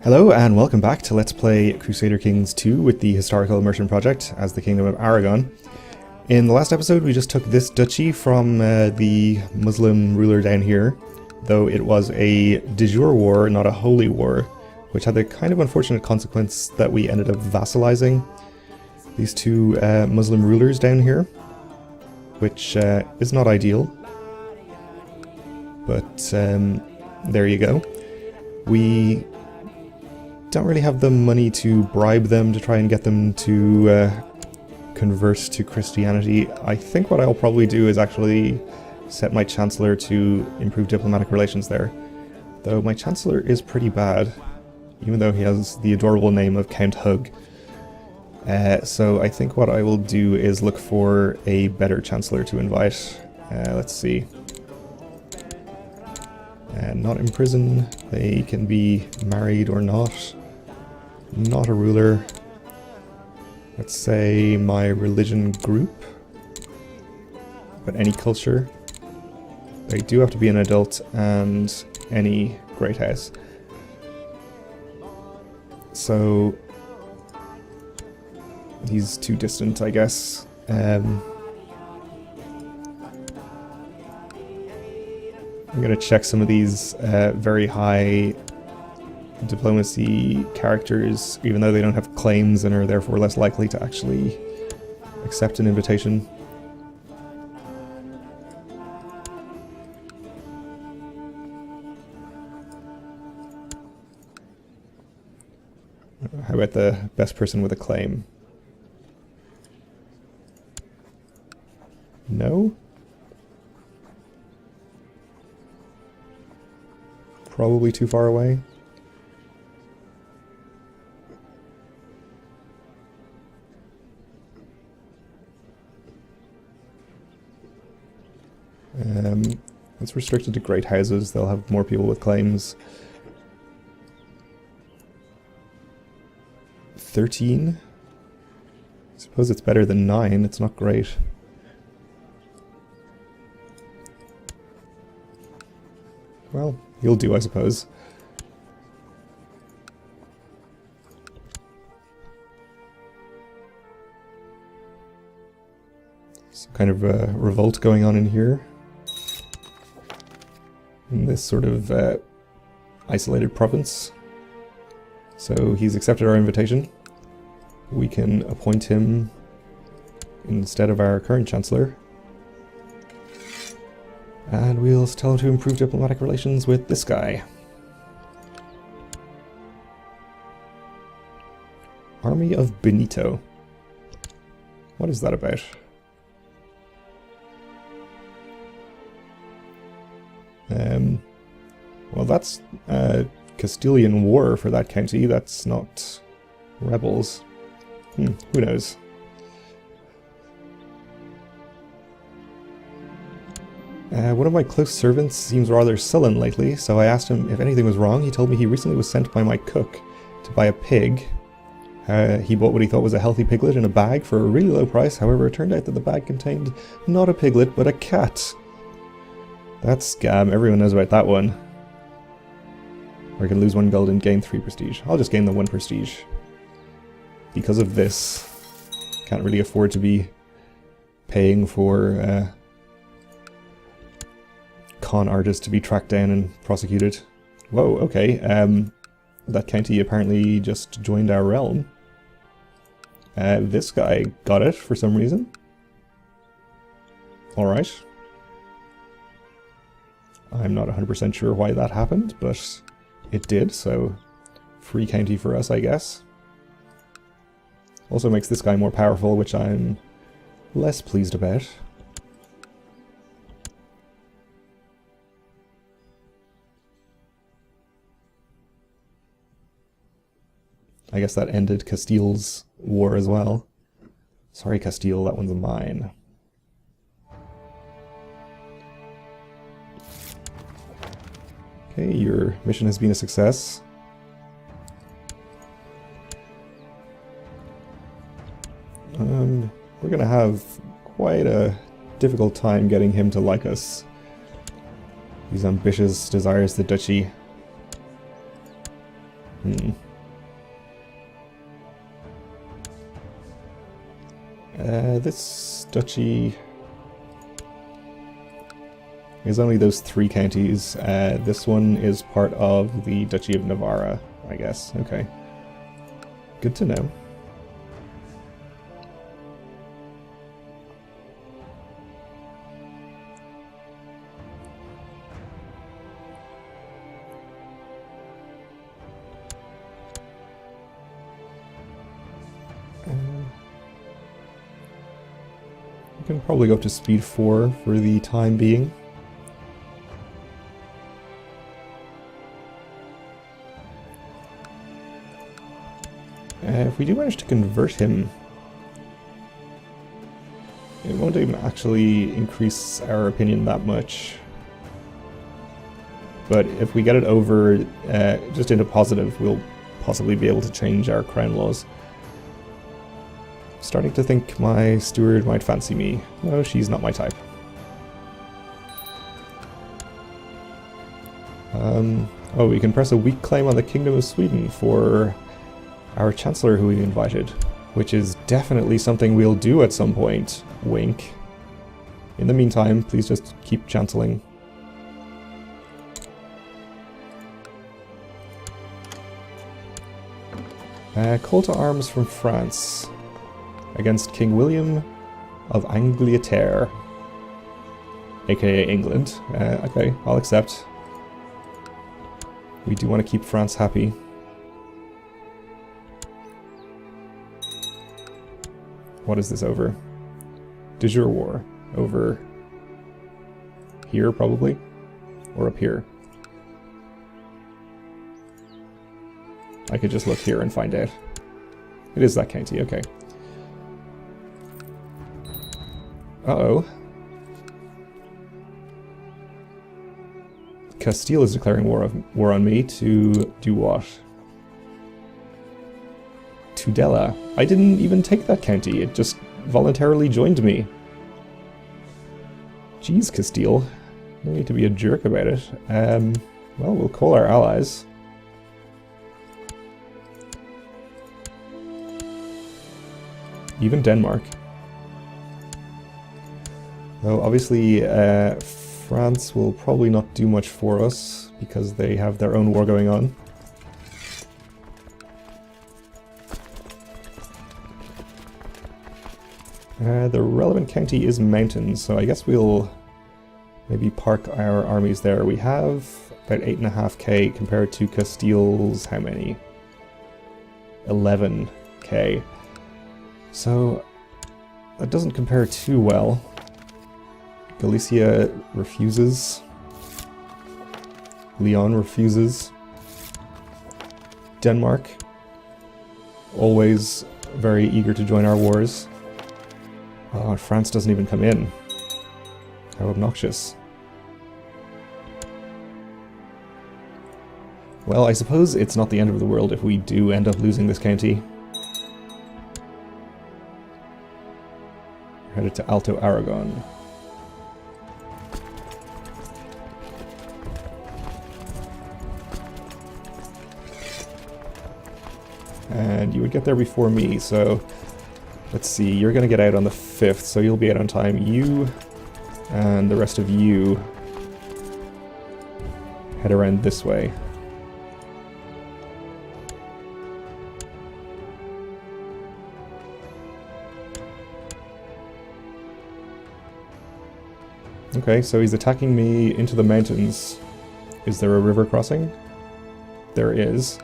Hello and welcome back to Let's Play Crusader Kings 2 with the Historical Immersion Project as the Kingdom of Aragon. In the last episode we just took this duchy from the Muslim ruler down here, though it was a de jure war, not a holy war, which had the kind of unfortunate consequence that we ended up vassalizing these two Muslim rulers down here, which is not ideal, but there you go. We don't really have the money to bribe them to try and get them to convert to Christianity. I think what I'll probably do is actually set my Chancellor to improve diplomatic relations there. Though my Chancellor is pretty bad, even though he has the adorable name of Count Hug. So I think what I will do is look for a better Chancellor to invite. Let's see. Not in prison. They can be married or not. Not a ruler. Let's say my religion group. But any culture. They do have to be an adult and any great house. So he's too distant, I guess. I'm going to check some of these very high diplomacy characters, even though they don't have claims and are therefore less likely to actually accept an invitation. How about the best person with a claim? No? Probably too far away. It's restricted to great houses. They'll have more people with claims. 13? I suppose it's better than 9. It's not great. Well, you'll do, I suppose. Some kind of revolt going on in here. In this sort of isolated province. So he's accepted our invitation. We can appoint him instead of our current Chancellor. And we'll tell him to improve diplomatic relations with this guy. Army of Benito. What is that about? Well, that's Castilian War for that county. That's not rebels. Who knows? One of my close servants seems rather sullen lately, so I asked him if anything was wrong. He told me he recently was sent by my cook to buy a pig. He bought what he thought was a healthy piglet in a bag for a really low price. However, it turned out that the bag contained not a piglet, but a cat. That's scam. Everyone knows about that one. Or I can lose 1 gold and gain 3 prestige. I'll just gain the 1 prestige. Because of this. Can't really afford to be paying for con artists to be tracked down and prosecuted. Whoa, okay. That county apparently just joined our realm. This guy got it for some reason. Alright. I'm not 100% sure why that happened, but it did, so free county for us, I guess. Also makes this guy more powerful, which I'm less pleased about. I guess that ended Castile's war as well. Sorry, Castile, that one's mine. Okay, your mission has been a success. We're gonna have quite a difficult time getting him to like us. He's ambitious, desires the duchy. This duchy is only those 3 counties. This one is part of the Duchy of Navarra, I guess. Okay. Good to know. We can probably go up to speed 4 for the time being. If we do manage to convert him, it won't even actually increase our opinion that much. But if we get it over just into positive, we'll possibly be able to change our crown laws. Starting to think my steward might fancy me. No, she's not my type. Oh, we can press a weak claim on the Kingdom of Sweden for our Chancellor who we invited, which is definitely something we'll do at some point. Wink. In the meantime, please just keep chancelling. Call to arms from France against King William of Angleterre, aka England. Okay, I'll accept. We do want to keep France happy. What is this over? De jure war. Over here, probably? Or up here? I could just look here and find out. It is that county, okay. Uh-oh. Castile is declaring war on me to do what? Tudela. I didn't even take that county, it just voluntarily joined me. Jeez, Castile. No need to be a jerk about it. Well, we'll call our allies. Even Denmark. Though obviously France will probably not do much for us because they have their own war going on. The relevant county is mountains, so I guess we'll maybe park our armies there. We have about 8.5k compared to Castile's how many? 11k. So that doesn't compare too well. Galicia refuses. Leon refuses. Denmark, always very eager to join our wars. Oh, France doesn't even come in. How obnoxious. Well, I suppose it's not the end of the world if we do end up losing this county. We're headed to Alto Aragon. And you would get there before me, so let's see, you're going to get out on the 5th, so you'll be out on time. You and the rest of you head around this way. Okay, so he's attacking me into the mountains. Is there a river crossing? There is.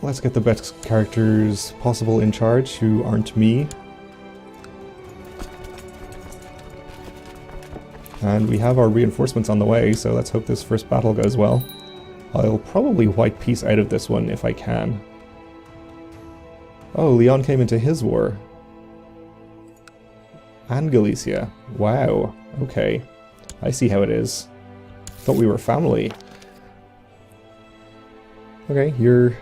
Let's get the best characters possible in charge who aren't me. And we have our reinforcements on the way, so let's hope this first battle goes well. I'll probably white peace out of this one if I can. Oh, Leon came into his war. And Galicia. Wow. Okay. I see how it is. Thought we were family. Okay, you're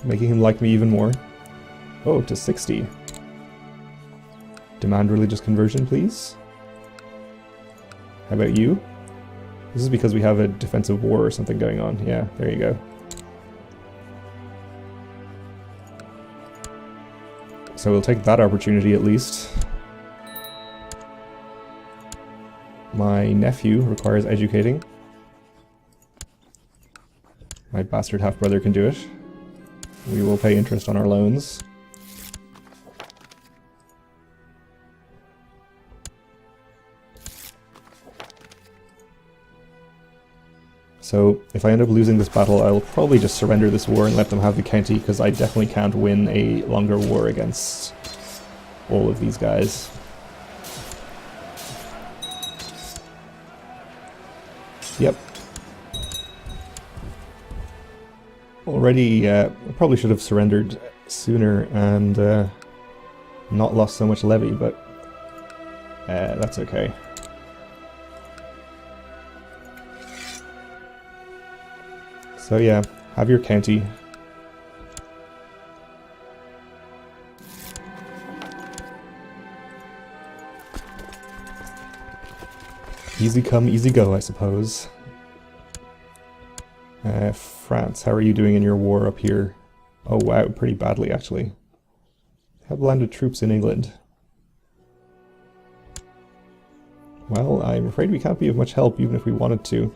making him like me even more. Oh, to 60. Demand religious conversion, please. How about you? This is because we have a defensive war or something going on. Yeah, there you go. So we'll take that opportunity at least. My nephew requires educating. My bastard half-brother can do it. We will pay interest on our loans. So, if I end up losing this battle, I'll probably just surrender this war and let them have the county, because I definitely can't win a longer war against all of these guys. Yep. Already, I probably should have surrendered sooner and not lost so much levy, but that's okay. So yeah, have your county. Easy come, easy go, I suppose. France, how are you doing in your war up here? Oh wow, pretty badly actually. Have landed troops in England. Well, I'm afraid we can't be of much help even if we wanted to.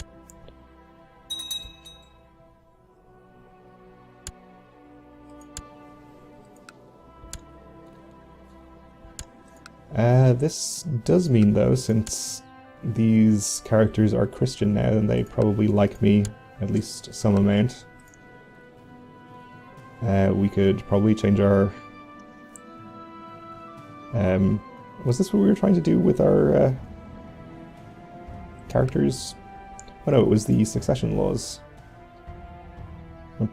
This does mean, though, since these characters are Christian now, then they probably like me at least some amount. We could probably change our... was this what we were trying to do with our characters? Oh no, it was the succession laws.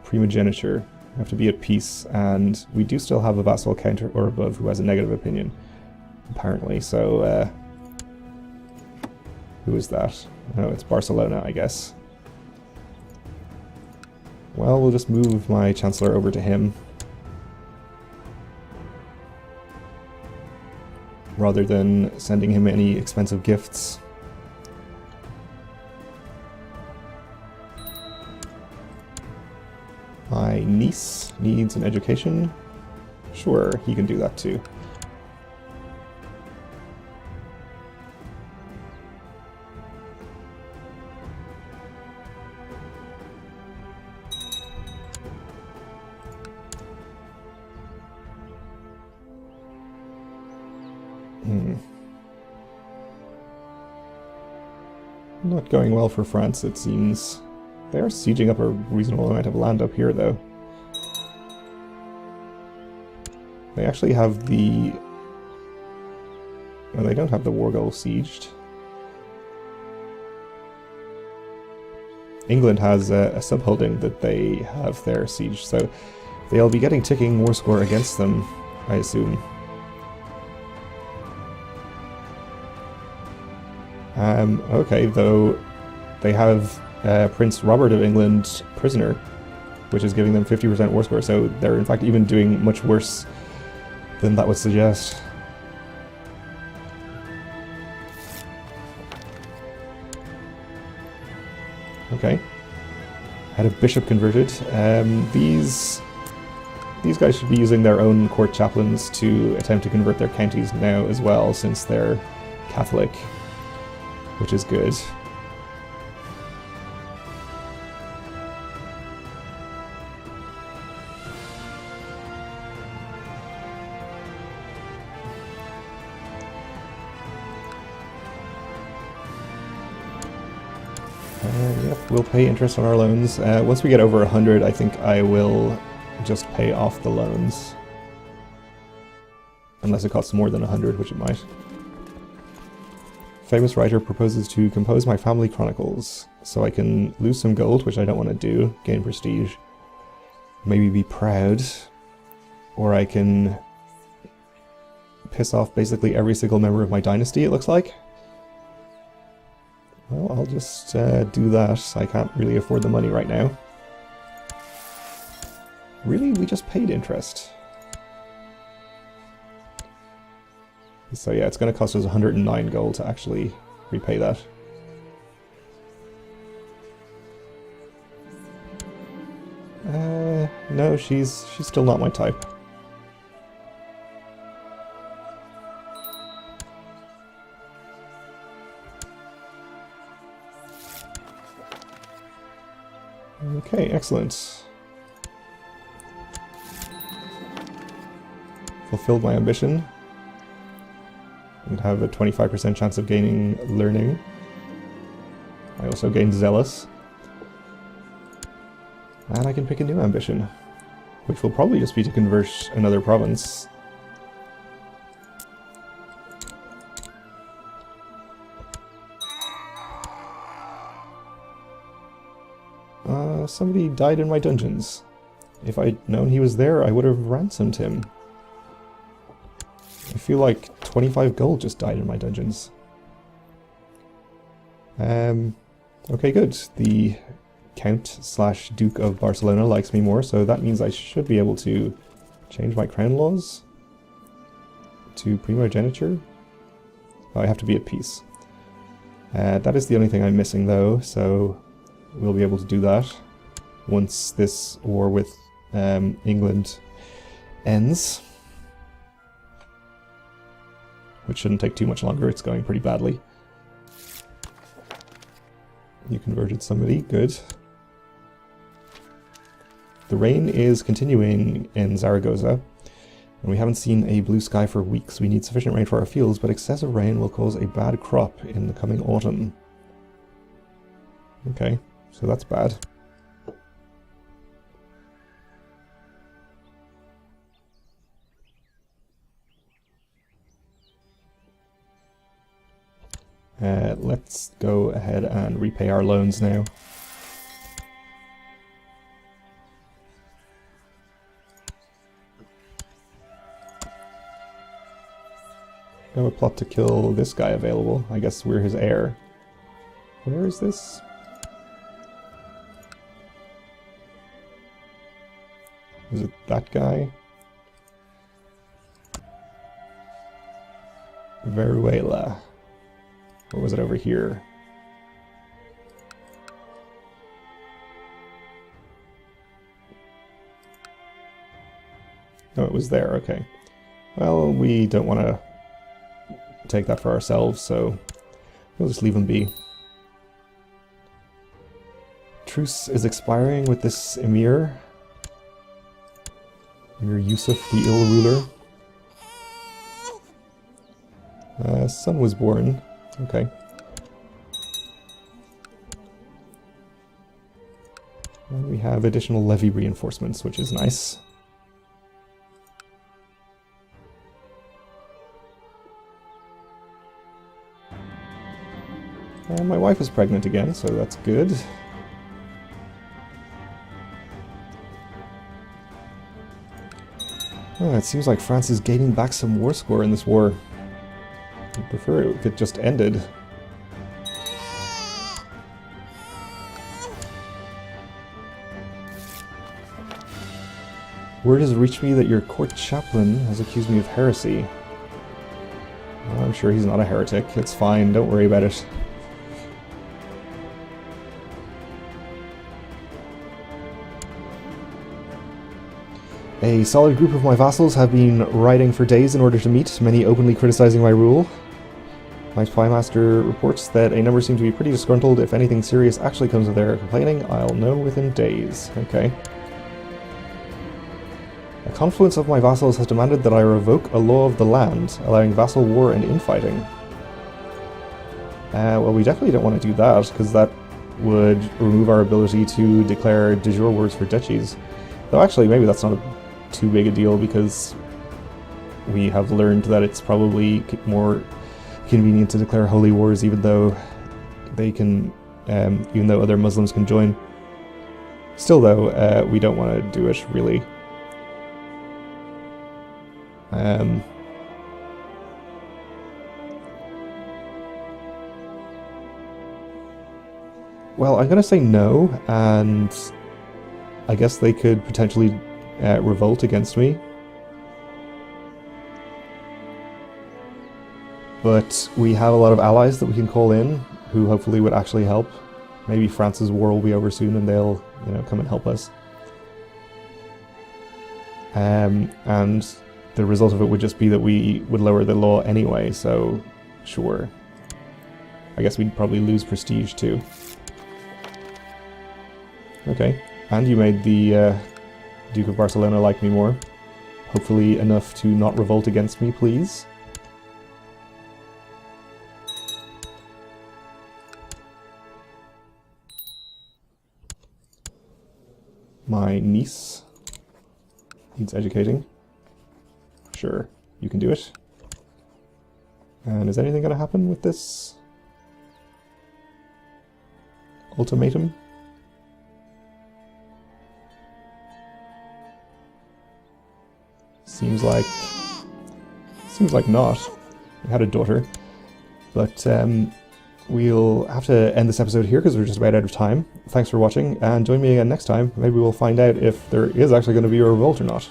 Primogeniture. We have to be at peace, and we do still have a vassal counter or above who has a negative opinion, apparently, so who is that? Oh, it's Barcelona, I guess. Well, we'll just move my Chancellor over to him, rather than sending him any expensive gifts. My niece needs an education. Sure, he can do that too. Not going well for France, it seems. They are sieging up a reasonable amount of land up here, though. They actually have the... No, they don't have the war goal sieged. England has a subholding that they have there sieged, so they'll be getting ticking war score against them, I assume. Okay, though they have Prince Robert of England prisoner, which is giving them 50% war score, so they're in fact even doing much worse than that would suggest. Okay. Had a bishop converted. These guys should be using their own court chaplains to attempt to convert their counties now as well, since they're Catholic, which is good. Yep, we'll pay interest on our loans. Once we get over 100, I think I will just pay off the loans. Unless it costs more than 100, which it might. Famous writer proposes to compose my family chronicles, so I can lose some gold, which I don't want to do, gain prestige, maybe be proud, or I can piss off basically every single member of my dynasty, it looks like. Well, I'll just do that. I can't really afford the money right now. Really? We just paid interest. So yeah, it's going to cost us 109 gold to actually repay that. No, she's still not my type. Okay, excellent. Fulfilled my ambition. And have a 25% chance of gaining learning. I also gained zealous. And I can pick a new ambition, which will probably just be to convert another province. Somebody died in my dungeons. If I'd known he was there, I would have ransomed him. I feel like 25 gold just died in my dungeons. Okay, good. The Count/Duke of Barcelona likes me more, so that means I should be able to change my crown laws to primogeniture. Oh, I have to be at peace. That is the only thing I'm missing, though, so we'll be able to do that once this war with England ends. Which shouldn't take too much longer, it's going pretty badly. You converted somebody, good. The rain is continuing in Zaragoza, and we haven't seen a blue sky for weeks. We need sufficient rain for our fields, but excessive rain will cause a bad crop in the coming autumn. Okay, so that's bad. Let's go ahead and repay our loans now. I have a plot to kill this guy available. I guess we're his heir. Where is this? Is it that guy? Veruela. Or was it over here? Oh, it was there, okay. Well, we don't want to take that for ourselves, so we'll just leave them be. Truce is expiring with this Emir. Emir Yusuf, the ill ruler. Son was born. Okay. And we have additional levy reinforcements, which is nice. And my wife is pregnant again, so that's good. Oh, it seems like France is gaining back some war score in this war. I prefer it if it just ended. Word has reached me that your court chaplain has accused me of heresy. Well, I'm sure he's not a heretic. It's fine, don't worry about it. A solid group of my vassals have been riding for days in order to meet, many openly criticizing my rule. My spymaster reports that a number seem to be pretty disgruntled. If anything serious actually comes of their complaining, I'll know within days. Okay. A confluence of my vassals has demanded that I revoke a law of the land, allowing vassal war and infighting. Well, we definitely don't want to do that, because that would remove our ability to declare de jure wars for duchies. Though actually, maybe that's not too big a deal, because we have learned that it's probably more convenient to declare holy wars, even though they can, even though other Muslims can join. Still, though, we don't want to do it really. Well, I'm gonna say no, and I guess they could potentially revolt against me. But we have a lot of allies that we can call in, who hopefully would actually help. Maybe France's war will be over soon and they'll, come and help us. And the result of it would just be that we would lower the law anyway, so sure. I guess we'd probably lose prestige too. Okay, and you made the Duke of Barcelona like me more. Hopefully enough to not revolt against me, please. My niece needs educating. Sure, you can do it. And is anything going to happen with this ultimatum? Seems like not. We had a daughter, but we'll have to end this episode here because we're just about out of time. Thanks for watching, and join me again next time. Maybe we'll find out if there is actually going to be a revolt or not.